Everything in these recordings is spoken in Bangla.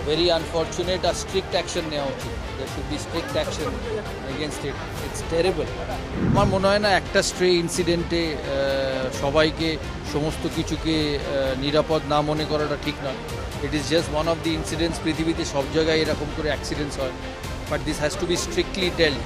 very unfortunate. A strict action নেওয়া উচিত. There should be strict action against it. It's terrible. আমার মনে হয় না একটা স্ট্রে ইনসিডেন্টে সবাইকে সমস্ত কিছুকে নিরাপদ না মনে করাটা ঠিক নয়. It is just one of the incidents. পৃথিবীতে সব জায়গায় এরকম করে অ্যাক্সিডেন্টস হয়, but this has to be strictly ডেল্ট.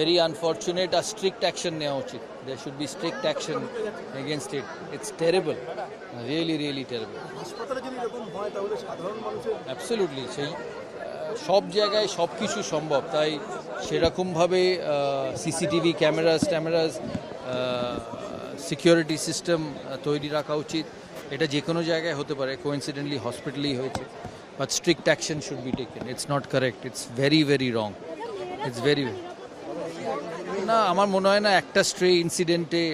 Very unfortunate. A strict action নেওয়া উচিত. There should be strict action against it. It's terrible. Really, really terrible. Absolutely. সেই সব জায়গায় সব কিছু সম্ভব, তাই সেরকমভাবে সিসিটিভি ক্যামেরাস সিকিউরিটি সিস্টেম তৈরি রাখা উচিত. এটা যে কোনো জায়গায় হতে পারে, কোইন্সিডেন্টলি হসপিটালেই হয়েছে, but strict action should be taken. It's not correct. It's very very wrong. It's very না, আমার মনে হয় না একটা স্ট্রে ইনসিডেন্টে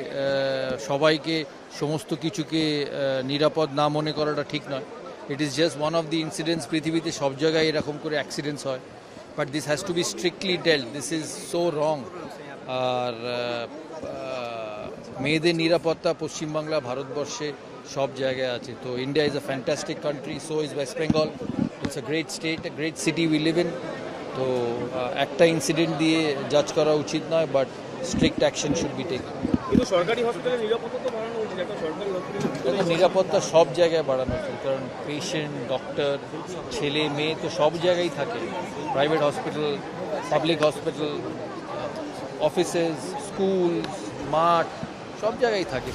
সবাইকে সমস্ত কিছুকে নিরাপদ না মনে করাটা ঠিক নয়. It is just one of the incidents. পৃথিবীতে সব জায়গায় এরকম করে অ্যাক্সিডেন্টস হয়, but this has to be strictly dealt. This is so wrong. আর মেয়েদের নিরাপত্তা পশ্চিমবাংলা, ভারতবর্ষে সব জায়গায় আছে. তো India is a fantastic country, so is West Bengal. It's a great state, a great city we live in. তো একটা ইনসিডেন্ট দিয়ে জাজ করা উচিত নয়, but strict action should be taken. কিন্তু সরকারি হসপিটালের নিরাপত্তা তো বাড়ানো উচিত. একটা সরকারি হসপিটালে নিরাপত্তা সব জায়গায় বাড়ানো উচিত, কারণ পেশেন্ট, ডক্টর, ছেলে মেয়ে তো সব জায়গায় থাকে. Private hospital, public hospital, offices, school, মাঠ, সব জায়গায় থাকে.